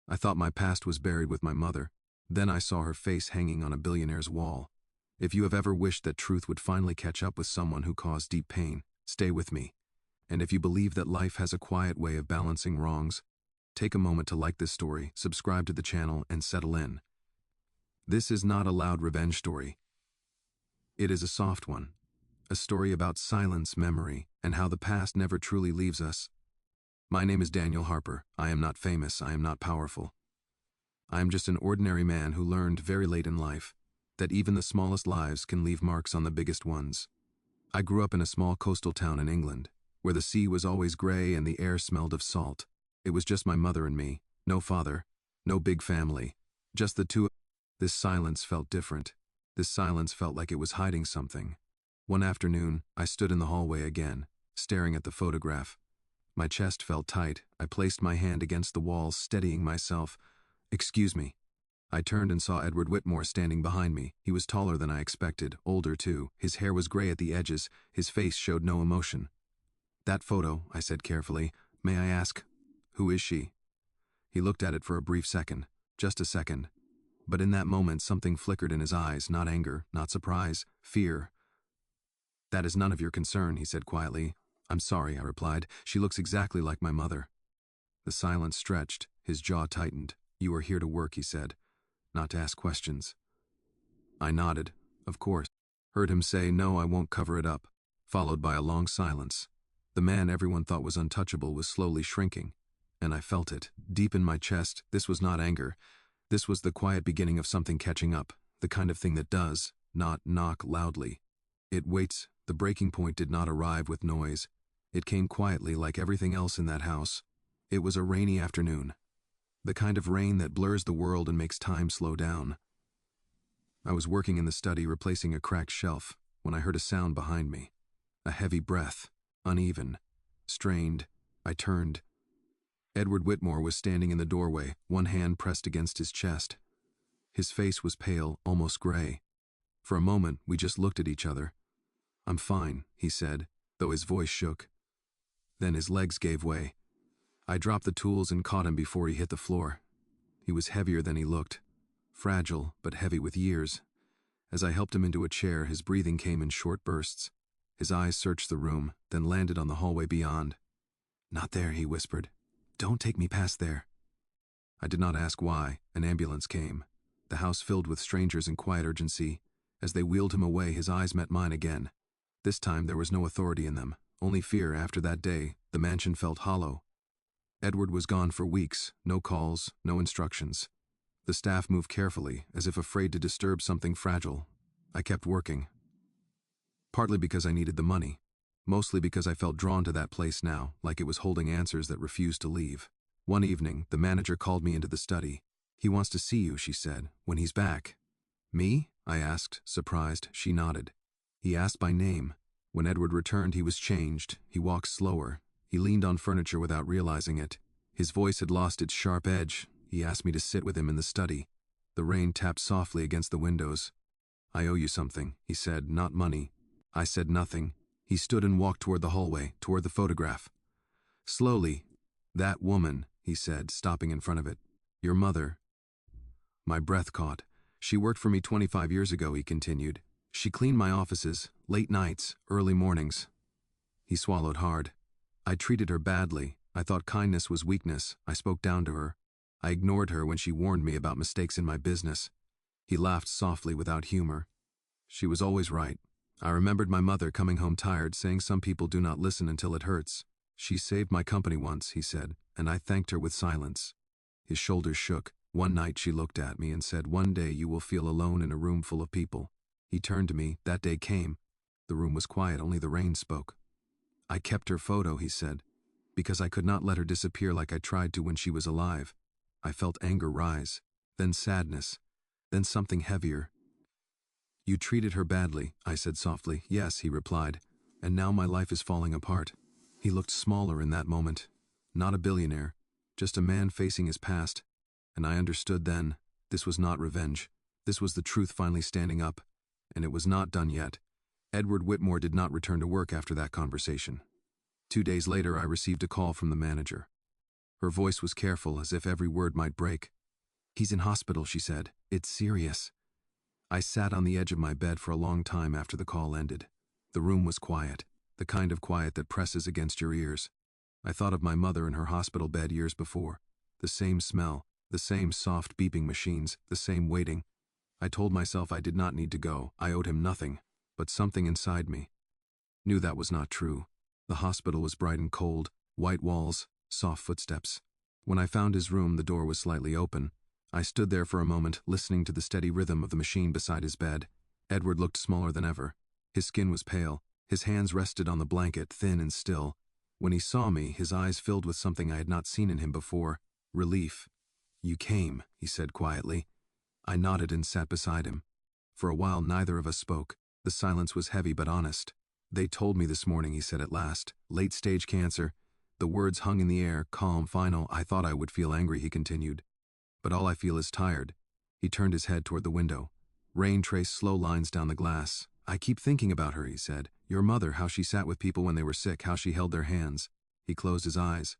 I thought my past was buried with my mother. Then I saw her face hanging on a billionaire's wall. If you have ever wished that truth would finally catch up with someone who caused deep pain, stay with me. And if you believe that life has a quiet way of balancing wrongs, take a moment to like this story, subscribe to the channel, and settle in. This is not a loud revenge story. It is a soft one. A story about silence, memory, and how the past never truly leaves us. My name is Daniel Harper. I am not famous. I am not powerful. I am just an ordinary man who learned very late in life that even the smallest lives can leave marks on the biggest ones. I grew up in a small coastal town in England, where the sea was always gray and the air smelled of salt. It was just my mother and me, no father, no big family, just the two. This silence felt different. This silence felt like it was hiding something. One afternoon, I stood in the hallway again, staring at the photograph. My chest felt tight. I placed my hand against the wall, steadying myself. "Excuse me." I turned and saw Edward Whitmore standing behind me. He was taller than I expected, older too. His hair was gray at the edges. His face showed no emotion. "That photo," I said carefully. "May I ask, who is she?" He looked at it for a brief second, just a second. But in that moment, something flickered in his eyes, not anger, not surprise, fear. "That is none of your concern," he said quietly. "I'm sorry," I replied. "She looks exactly like my mother." The silence stretched. His jaw tightened. "You are here to work," he said, "not to ask questions." I nodded. Of course. Heard him say, "No, I won't cover it up," followed by a long silence. The man everyone thought was untouchable was slowly shrinking, and I felt it, deep in my chest. This was not anger. This was the quiet beginning of something catching up, the kind of thing that does not knock loudly. It waits. The breaking point did not arrive with noise. It came quietly, like everything else in that house. It was a rainy afternoon. The kind of rain that blurs the world and makes time slow down. I was working in the study, replacing a cracked shelf, when I heard a sound behind me. A heavy breath, uneven, strained. I turned. Edward Whitmore was standing in the doorway, one hand pressed against his chest. His face was pale, almost gray. For a moment, we just looked at each other. "I'm fine," he said, though his voice shook. Then his legs gave way. I dropped the tools and caught him before he hit the floor. He was heavier than he looked, fragile but heavy with years. As I helped him into a chair, his breathing came in short bursts. His eyes searched the room, then landed on the hallway beyond. "Not there," he whispered. "Don't take me past there." I did not ask why. An ambulance came. The house filled with strangers in quiet urgency. As they wheeled him away, his eyes met mine again. This time there was no authority in them, only fear. After that day, the mansion felt hollow. Edward was gone for weeks, no calls, no instructions. The staff moved carefully, as if afraid to disturb something fragile. I kept working. Partly because I needed the money. Mostly because I felt drawn to that place now, like it was holding answers that refused to leave. One evening, the manager called me into the study. "He wants to see you," she said, "when he's back." "Me?" I asked, surprised. She nodded. He asked by name. When Edward returned, he was changed. He walked slower. He leaned on furniture without realizing it. His voice had lost its sharp edge. He asked me to sit with him in the study. The rain tapped softly against the windows. "I owe you something," he said, "not money." I said nothing. He stood and walked toward the hallway, toward the photograph. Slowly, "That woman," he said, stopping in front of it. "Your mother." My breath caught. "She worked for me 25 years ago," he continued. "She cleaned my offices, late nights, early mornings." He swallowed hard. "I treated her badly. I thought kindness was weakness. I spoke down to her. I ignored her when she warned me about mistakes in my business." He laughed softly without humor. "She was always right. I remembered my mother coming home tired, saying some people do not listen until it hurts. She saved my company once," he said, "and I thanked her with silence." His shoulders shook. "One night she looked at me and said, 'One day you will feel alone in a room full of people.' He turned to me. That day came. The room was quiet, only the rain spoke. 'I kept her photo,' he said, 'because I could not let her disappear like I tried to when she was alive.' I felt anger rise, then sadness, then something heavier. 'You treated her badly,' I said softly. 'Yes,' he replied, 'and now my life is falling apart.'" He looked smaller in that moment. Not a billionaire, just a man facing his past. And I understood then, this was not revenge. This was the truth finally standing up. And it was not done yet. Edward Whitmore did not return to work after that conversation. 2 days later, I received a call from the manager. Her voice was careful, as if every word might break. "He's in hospital," she said. "It's serious." I sat on the edge of my bed for a long time after the call ended. The room was quiet, the kind of quiet that presses against your ears. I thought of my mother in her hospital bed years before. The same smell, the same soft beeping machines, the same waiting. I told myself I did not need to go. I owed him nothing. But something inside me knew that was not true. The hospital was bright and cold, white walls, soft footsteps. When I found his room, the door was slightly open. I stood there for a moment, listening to the steady rhythm of the machine beside his bed. Edward looked smaller than ever. His skin was pale. His hands rested on the blanket, thin and still. When he saw me, his eyes filled with something I had not seen in him before: relief. "You came," he said quietly. I nodded and sat beside him. For a while, neither of us spoke. The silence was heavy but honest. "They told me this morning," he said at last. "Late-stage cancer." The words hung in the air, calm, final. "I thought I would feel angry," he continued. "But all I feel is tired." He turned his head toward the window. Rain traced slow lines down the glass. "I keep thinking about her," he said. "Your mother, how she sat with people when they were sick, how she held their hands." He closed his eyes.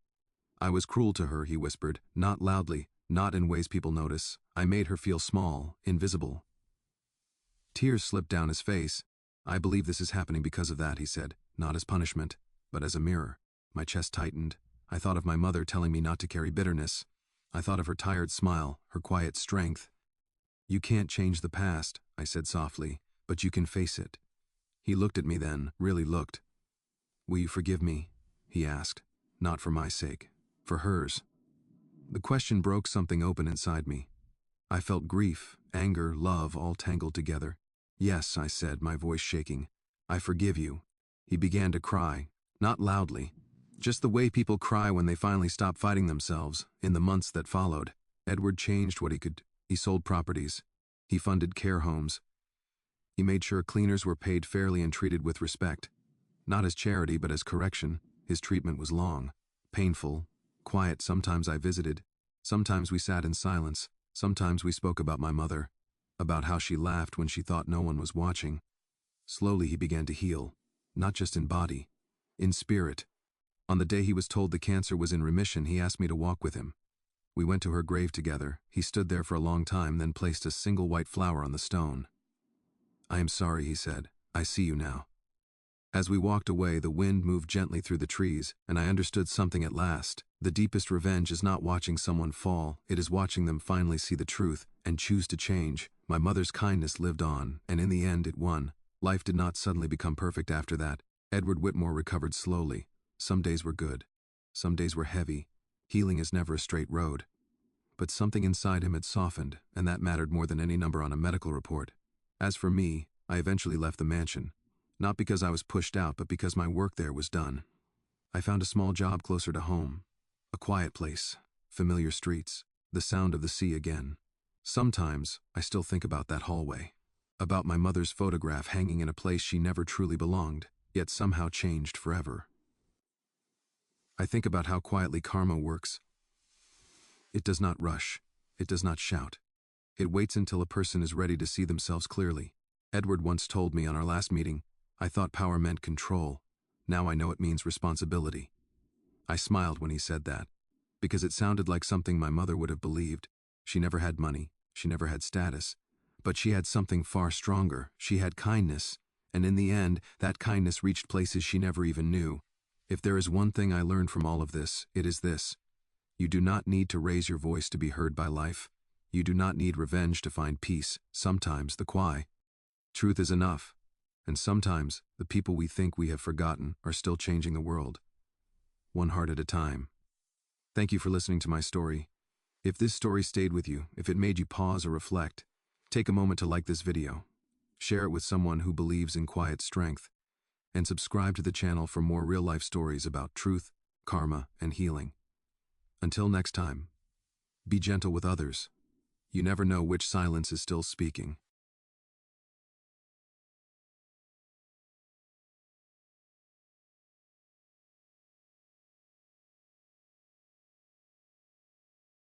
"I was cruel to her," he whispered, not loudly, not in ways people notice. "I made her feel small, invisible." Tears slipped down his face. "I believe this is happening because of that," he said, "not as punishment, but as a mirror." My chest tightened. I thought of my mother telling me not to carry bitterness. I thought of her tired smile, her quiet strength. "You can't change the past," I said softly, "but you can face it." He looked at me then, really looked. "Will you forgive me?" he asked. "Not for my sake, for hers." The question broke something open inside me. I felt grief, anger, love, all tangled together. "Yes," I said, my voice shaking. "I forgive you." He began to cry, not loudly, just the way people cry when they finally stop fighting themselves. In the months that followed, Edward changed what he could. He sold properties. He funded care homes. He made sure cleaners were paid fairly and treated with respect. Not as charity, but as correction. His treatment was long, painful, quiet. Sometimes I visited. Sometimes we sat in silence. Sometimes we spoke about my mother, about how she laughed when she thought no one was watching. Slowly he began to heal, not just in body, in spirit. On the day he was told the cancer was in remission, he asked me to walk with him. We went to her grave together. He stood there for a long time, then placed a single white flower on the stone. "I am sorry," he said. "I see you now." As we walked away, the wind moved gently through the trees, and I understood something at last. The deepest revenge is not watching someone fall, it is watching them finally see the truth and choose to change. My mother's kindness lived on, and in the end it won. Life did not suddenly become perfect after that. Edward Whitmore recovered slowly. Some days were good. Some days were heavy. Healing is never a straight road. But something inside him had softened, and that mattered more than any number on a medical report. As for me, I eventually left the mansion. Not because I was pushed out, but because my work there was done. I found a small job closer to home. A quiet place, familiar streets, the sound of the sea again. Sometimes I still think about that hallway, about my mother's photograph hanging in a place she never truly belonged, yet somehow changed forever. I think about how quietly karma works. It does not rush. It does not shout. It waits until a person is ready to see themselves clearly. Edward once told me on our last meeting, I thought power meant control. Now I know it means responsibility. I smiled when he said that, because it sounded like something my mother would have believed. She never had money. She never had status. But she had something far stronger. She had kindness. And in the end, that kindness reached places she never even knew. If there is one thing I learned from all of this, it is this. You do not need to raise your voice to be heard by life. You do not need revenge to find peace. Sometimes the quiet truth is enough. And sometimes the people we think we have forgotten are still changing the world. One heart at a time. Thank you for listening to my story. If this story stayed with you, if it made you pause or reflect, take a moment to like this video. Share it with someone who believes in quiet strength. And subscribe to the channel for more real-life stories about truth, karma, and healing. Until next time, be gentle with others. You never know which silence is still speaking.